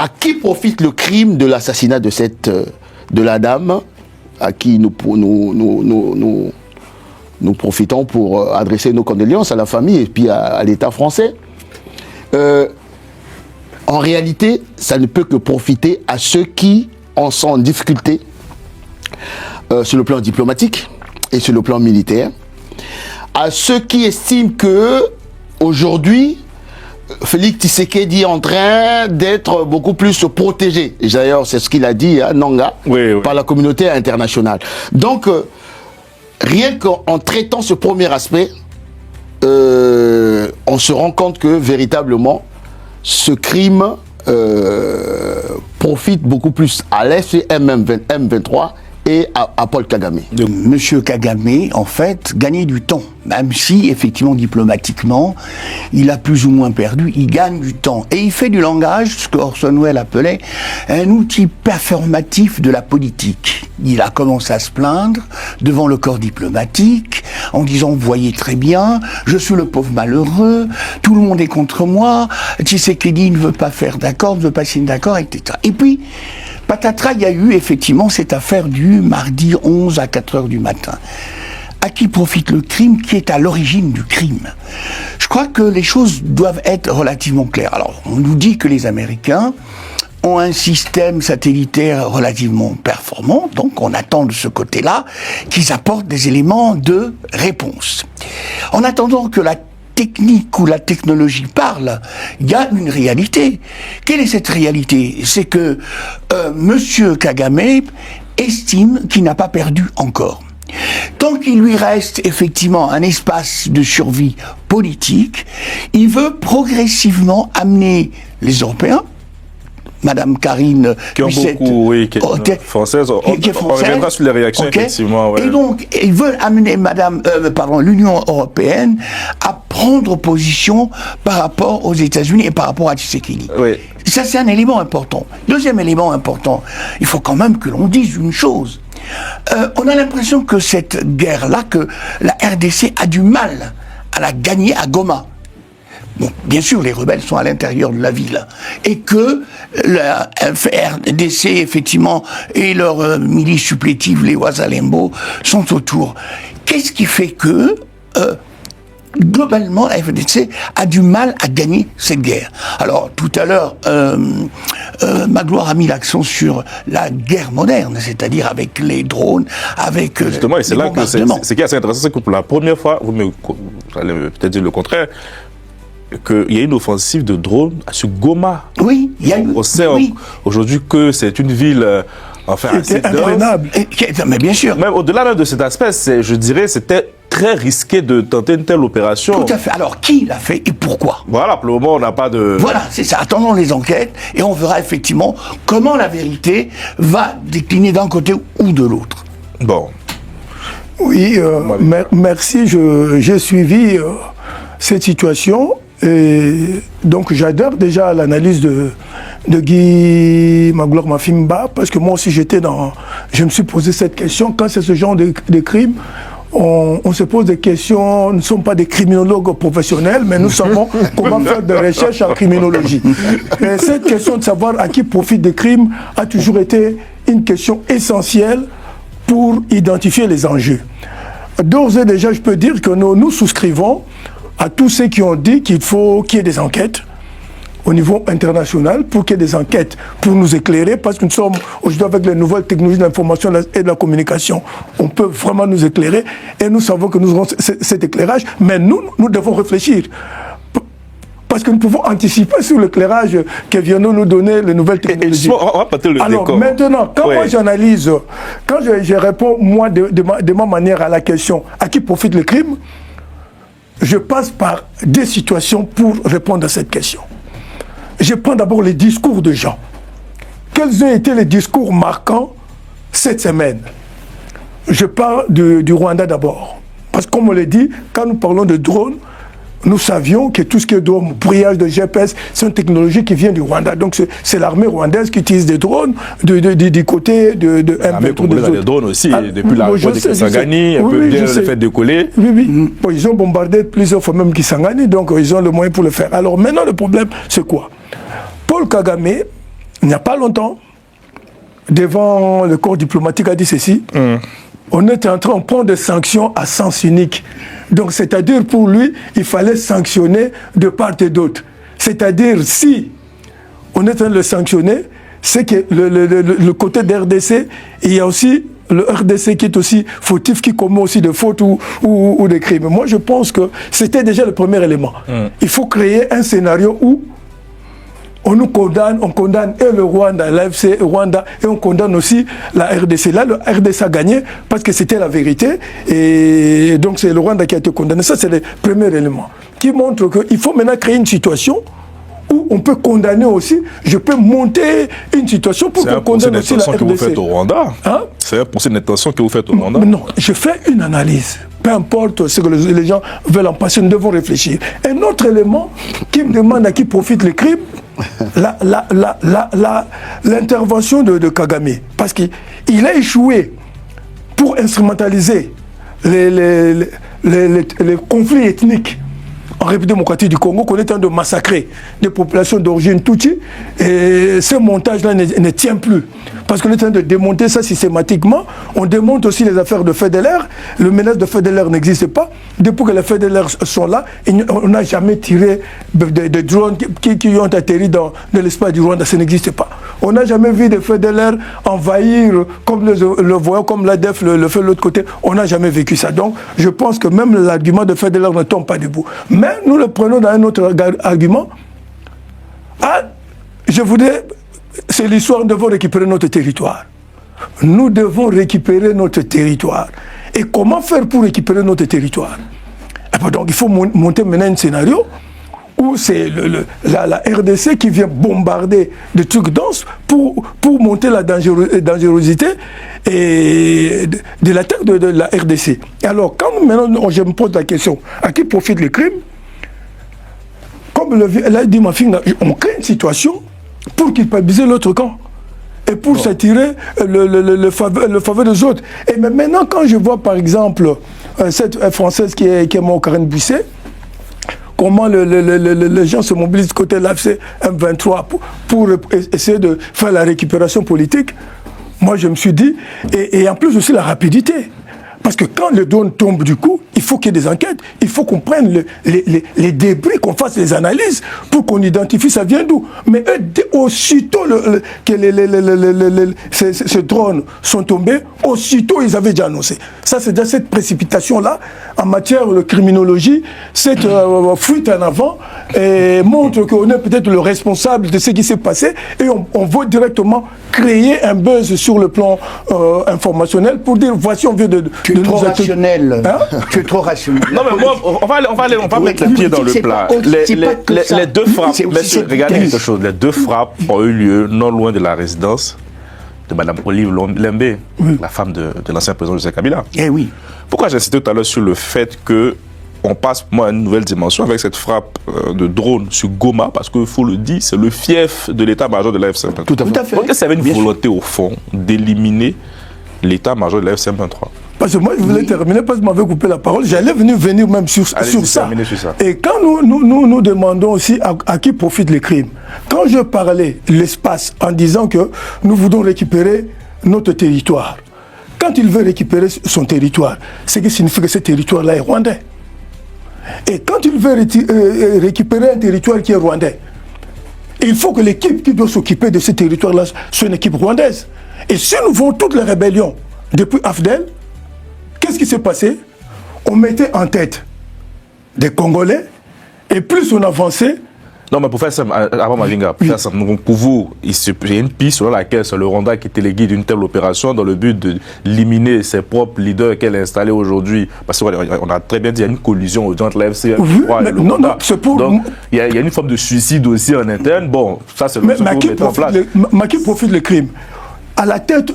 À qui profite le crime de l'assassinat de la dame, à qui nous profitons pour adresser nos condoléances à la famille et puis à l'État français. En réalité, ça ne peut que profiter à ceux qui en sont en difficulté sur le plan diplomatique et sur le plan militaire, à ceux qui estiment que aujourd'hui Félix Tshisekedi est en train d'être beaucoup plus protégé. D'ailleurs, c'est ce qu'il a dit à Nanga, par la communauté internationale. Donc, rien qu'en traitant ce premier aspect, on se rend compte que véritablement, ce crime profite beaucoup plus à l'FM23 et à Paul Kagame. Monsieur Kagame, en fait, gagnait du temps. Même si, effectivement, diplomatiquement, il a plus ou moins perdu, il gagne du temps. Et il fait du langage, ce que Orson Welles appelait un outil performatif de la politique. Il a commencé à se plaindre devant le corps diplomatique, en disant, vous voyez très bien, je suis le pauvre malheureux, tout le monde est contre moi, Tshisekedi ne veut pas faire d'accord, ne veut pas signer d'accord, etc. Et puis, patatras, il y a eu effectivement cette affaire du mardi 11 à 4 heures du matin. À qui profite le crime? Qui est à l'origine du crime? Je crois que les choses doivent être relativement claires. Alors, on nous dit que les Américains ont un système satellitaire relativement performant, donc on attend de ce côté-là qu'ils apportent des éléments de réponse. En attendant que la technique ou la technologie parle, il y a une réalité. Quelle est cette réalité? C'est que Monsieur Kagame estime qu'il n'a pas perdu encore. Tant qu'il lui reste effectivement un espace de survie politique, il veut progressivement amener les Européens, Madame Karine qui ont beaucoup, oui, qui est française. On reviendra sur les réactions, effectivement. Ouais. Et donc, ils veulent amener l'Union européenne à prendre position par rapport aux États-Unis et par rapport à Tshisekedi. Oui. Ça, c'est un élément important. Deuxième élément important, il faut quand même que l'on dise une chose. On a l'impression que cette guerre-là, que la RDC a du mal à la gagner à Goma. Bon, bien sûr, les rebelles sont à l'intérieur de la ville. Et que la RDC, effectivement, et leurs milices supplétives, les Ouazalembo, sont autour. Qu'est-ce qui fait que, globalement, la FDC a du mal à gagner cette guerre? Alors, tout à l'heure, Magloire a mis l'accent sur la guerre moderne, c'est-à-dire avec les drones, avec justement, et c'est là que ce qui est assez intéressant, c'est que pour la première fois, vous allez peut-être dire le contraire, qu'il y a une offensive de drones sur Goma. Oui, il y a une... On sait aujourd'hui que c'est une ville assez imprenable. Mais bien sûr. Même au-delà même de cet aspect, je dirais, c'était très risqué de tenter une telle opération. Tout à fait. Alors, qui l'a fait et pourquoi? Voilà, pour le moment, on n'a pas de... Voilà, c'est ça. Attendons les enquêtes et on verra effectivement comment la vérité va décliner d'un côté ou de l'autre. Bon. Oui, merci. J'ai suivi cette situation. Et donc j'adore déjà l'analyse de Guy Magloire Mafimba, parce que moi aussi je me suis posé cette question. Quand c'est ce genre de crime, on se pose des questions. Nous ne sommes pas des criminologues professionnels, mais nous savons comment faire des recherches en criminologie. Et cette question de savoir à qui profitent des crimes a toujours été une question essentielle pour identifier les enjeux. D'ores et déjà, je peux dire que nous souscrivons à tous ceux qui ont dit qu'il faut qu'il y ait des enquêtes au niveau international, pour qu'il y ait des enquêtes pour nous éclairer, parce que nous sommes aujourd'hui avec les nouvelles technologies de l'information et de la communication, on peut vraiment nous éclairer, et nous savons que nous aurons cet éclairage, mais nous devons réfléchir, parce que nous pouvons anticiper sur l'éclairage que viennent nous donner les nouvelles technologies. On va partir le Alors décor. maintenant, quand moi j'analyse, quand je réponds moi de ma manière à la question à qui profite le crime, je passe par des situations pour répondre à cette question. Je prends d'abord les discours de gens. Quels ont été les discours marquants cette semaine? Je parle du Rwanda d'abord. Parce que comme on l'a dit, quand nous parlons de drones, nous savions que tout ce qui est drone, brouillage de GPS, c'est une technologie qui vient du Rwanda. Donc c'est l'armée rwandaise qui utilise des drones du côté de l'armée congolaise a des drones aussi, depuis la guerre de Kisangani, un peu bien le fait décoller. Oui. Bon, ils ont bombardé plusieurs fois même Kisangani, donc ils ont le moyen pour le faire. Alors maintenant, le problème, c'est quoi? Paul Kagame il n'y a pas longtemps, devant le corps diplomatique, a dit ceci. On était en train de prendre des sanctions à sens unique. Donc, c'est-à-dire, pour lui, il fallait sanctionner de part et d'autre. C'est-à-dire, si on est en train de le sanctionner, c'est que le côté de RDC, il y a aussi le RDC qui est aussi fautif, qui commet aussi des fautes ou des crimes. Moi, je pense que c'était déjà le premier élément. Il faut créer un scénario où on nous condamne, on condamne et le Rwanda, l'AFC Rwanda, et on condamne aussi la RDC. Là, le RDC a gagné parce que c'était la vérité, et donc c'est le Rwanda qui a été condamné. Ça, c'est le premier élément qui montre qu'il faut maintenant créer une situation où on peut condamner aussi, je peux monter une situation pour qu'on condamne aussi la RDC. C'est un procès d'intention que vous faites au Rwanda. Hein? C'est un procès d'intention que vous faites au Rwanda. Non, je fais une analyse. Peu importe ce que les gens veulent en passer, nous devons réfléchir. Un autre élément qui me demande à qui profite le crime, l'intervention de Kagame. Parce qu'il a échoué pour instrumentaliser les conflits ethniques en République démocratique du Congo, qu'on est en train de massacrer des populations d'origine Tutsi, et ce montage-là ne tient plus. Parce qu'on est en train de démonter ça systématiquement. On démonte aussi les affaires de FDLR. Le menace de FDLR n'existe pas. Depuis que les FDLR sont là, on n'a jamais tiré de drones qui ont atterri dans l'espace du Rwanda. Ça n'existe pas. On n'a jamais vu des FDLR envahir, comme le voyant, comme l'ADF le fait de l'autre côté. On n'a jamais vécu ça. Donc, je pense que même l'argument de FDLR ne tombe pas debout. Mais nous le prenons dans un autre argument. Je voudrais... C'est l'histoire, nous devons récupérer notre territoire. Nous devons récupérer notre territoire. Et comment faire pour récupérer notre territoire? Donc il faut monter maintenant un scénario où c'est la RDC qui vient bombarder des trucs denses pour monter la dangerosité et de l'attaque de la RDC. Et alors, quand maintenant je me pose la question, à qui profite le crime? Comme l'a dit ma fille, on crée une situation pour culpabiliser l'autre camp et pour s'attirer le faveur des autres. Et maintenant, quand je vois par exemple cette Française qui est morte, Karen Busset, comment les gens se mobilisent côté l'AFC M23 pour essayer de faire la récupération politique, moi je me suis dit, et en plus aussi la rapidité. Parce que quand le drone tombe du coup, il faut qu'il y ait des enquêtes, il faut qu'on prenne les débris, qu'on fasse les analyses pour qu'on identifie ça vient d'où. Mais eux, aussitôt que ces drones sont tombés, aussitôt ils avaient déjà annoncé. Ça, c'est déjà cette précipitation-là en matière de criminologie, cette fuite en avant montre qu'on est peut-être le responsable de ce qui s'est passé et on veut directement créer un buzz sur le plan informationnel pour dire voici on vient de trop rationnel. Hein? Tu es trop rationnel. Non mais moi, on va mettre les pieds dans le plat. Les deux frappes, regardez quelque chose, les deux frappes ont eu lieu non loin de la résidence de Mme Olive Lembe, la femme de l'ancien président Joseph Kabila. Eh oui. Pourquoi j'ai insisté tout à l'heure sur le fait que on passe à une nouvelle dimension avec cette frappe de drone sur Goma, parce qu'il faut le dire, c'est le fief de l'état-major de l'AFC M23. Tout à fait. Donc, est-ce qu'il y avait une volonté, au fond, d'éliminer l'état-major de l'AFC M23? Parce que moi, je voulais terminer parce que vous m'avez coupé la parole. J'allais venir même sur ça. Et quand nous demandons aussi à qui profitent les crimes, quand je parlais de l'espace en disant que nous voulons récupérer notre territoire, quand il veut récupérer son territoire, c'est que signifie que ce territoire-là est rwandais. Et quand il veut récupérer un territoire qui est rwandais, il faut que l'équipe qui doit s'occuper de ce territoire-là soit une équipe rwandaise. Et si nous voyons toutes les rébellions depuis Afdel, qu'est-ce qui s'est passé? On mettait en tête des Congolais, et plus on avançait... Non, mais pour faire ça, avant Mavinga, pour vous, il y a une piste selon laquelle c'est le Rwanda qui était le guide d'une telle opération dans le but d'éliminer ses propres leaders qu'elle a installés aujourd'hui. Parce qu'on a très bien dit qu'il y a une collision entre l'AFC et le Rwanda. Donc, il y a une forme de suicide aussi en interne. Bon, ça c'est le mais qui profite le crime? À la tête